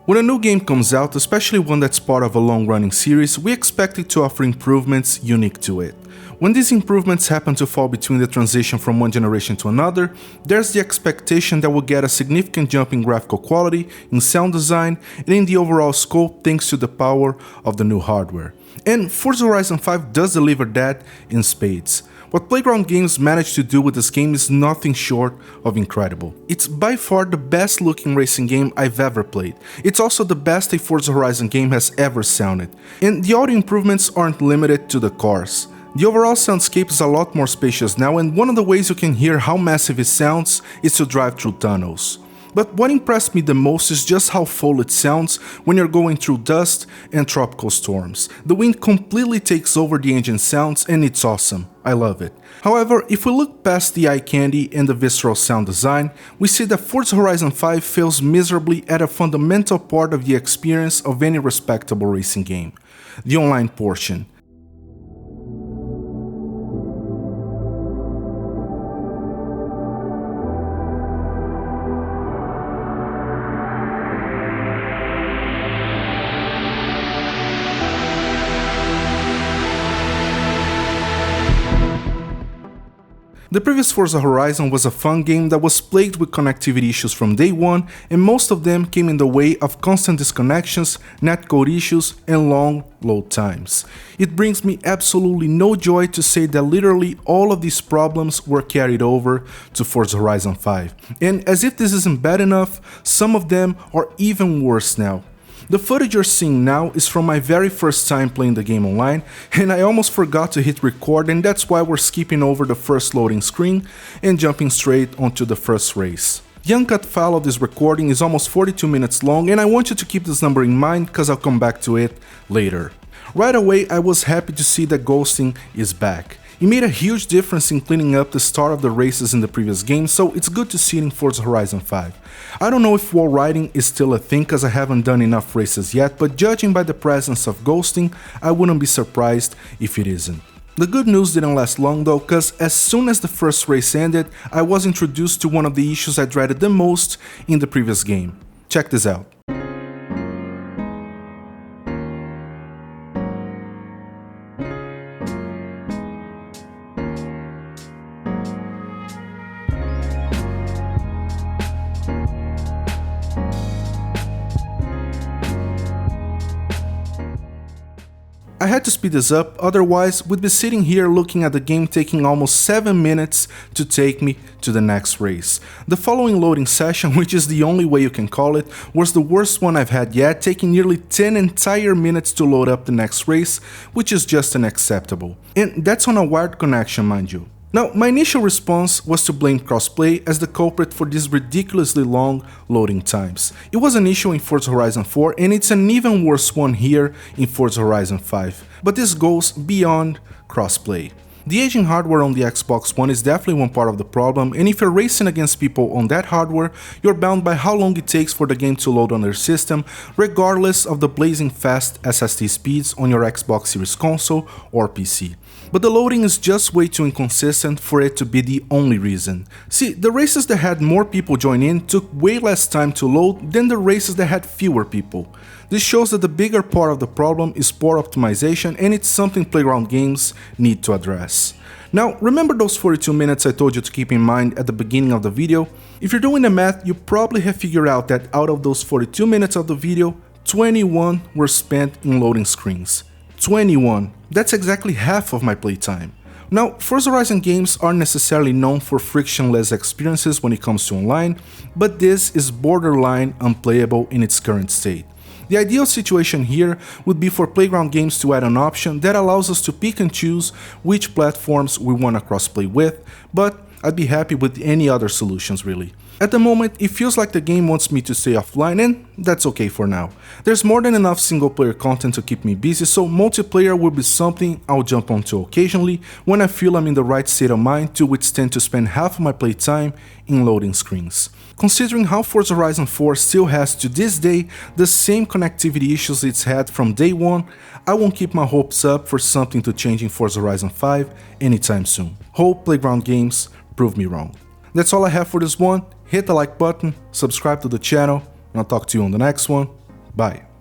When a new game comes out, especially one that's part of a long-running series, we expect it to offer improvements unique to it. When these improvements happen to fall between the transition from one generation to another, there's the expectation that we'll get a significant jump in graphical quality, in sound design, and in the overall scope thanks to the power of the new hardware. And Forza Horizon 5 does deliver that in spades. What Playground Games managed to do with this game is nothing short of incredible. It's by far the best looking racing game I've ever played. It's also the best a Forza Horizon game has ever sounded. And the audio improvements aren't limited to the cars. The overall soundscape is a lot more spacious now, and one of the ways you can hear how massive it sounds is to drive through tunnels. But what impressed me the most is just how full it sounds when you're going through dust and tropical storms. The wind completely takes over the engine sounds and it's awesome. I love it. However, if we look past the eye candy and the visceral sound design, we see that Forza Horizon 5 fails miserably at a fundamental part of the experience of any respectable racing game: the online portion. The previous Forza Horizon was a fun game that was plagued with connectivity issues from day one, and most of them came in the way of constant disconnections, netcode issues, and long load times. It brings me absolutely no joy to say that literally all of these problems were carried over to Forza Horizon 5. And as if this isn't bad enough, some of them are even worse now. The footage you're seeing now is from my very first time playing the game online, and I almost forgot to hit record, and that's why we're skipping over the first loading screen and jumping straight onto the first race. The uncut file of this recording is almost 42 minutes long, and I want you to keep this number in mind because I'll come back to it later. Right away, I was happy to see that ghosting is back. It made a huge difference in cleaning up the start of the races in the previous game, so it's good to see it in Forza Horizon 5. I don't know if wall riding is still a thing cause I haven't done enough races yet, but judging by the presence of ghosting, I wouldn't be surprised if it isn't. The good news didn't last long though, cause as soon as the first race ended, I was introduced to one of the issues I dreaded the most in the previous game. Check this out. I had to speed this up, otherwise we'd be sitting here looking at the game taking almost 7 minutes to take me to the next race. The following loading session, which is the only way you can call it, was the worst one I've had yet, taking nearly 10 entire minutes to load up the next race, which is just unacceptable. And that's on a wired connection, mind you. Now, my initial response was to blame crossplay as the culprit for these ridiculously long loading times. It was an issue in Forza Horizon 4 and it's an even worse one here in Forza Horizon 5, but this goes beyond crossplay. The aging hardware on the Xbox One is definitely one part of the problem, and if you're racing against people on that hardware, you're bound by how long it takes for the game to load on their system, regardless of the blazing fast SSD speeds on your Xbox Series console or PC. But the loading is just way too inconsistent for it to be the only reason. See, the races that had more people join in took way less time to load than the races that had fewer people. This shows that the bigger part of the problem is poor optimization, and it's something Playground Games need to address. Now, remember those 42 minutes I told you to keep in mind at the beginning of the video? If you're doing the math, you probably have figured out that out of those 42 minutes of the video, 21 were spent in loading screens. 21. That's exactly half of my playtime. Now, Forza Horizon games aren't necessarily known for frictionless experiences when it comes to online, but this is borderline unplayable in its current state. The ideal situation here would be for Playground Games to add an option that allows us to pick and choose which platforms we want to crossplay with, but I'd be happy with any other solutions really. At the moment, it feels like the game wants me to stay offline, and that's okay for now. There's more than enough single player content to keep me busy, so multiplayer will be something I'll jump onto occasionally when I feel I'm in the right state of mind to withstand to spend half of my playtime in loading screens. Considering how Forza Horizon 4 still has to this day the same connectivity issues it's had from day one, I won't keep my hopes up for something to change in Forza Horizon 5 anytime soon. Hope Playground Games prove me wrong. That's all I have for this one. Hit the like button, subscribe to the channel, and I'll talk to you on the next one. Bye.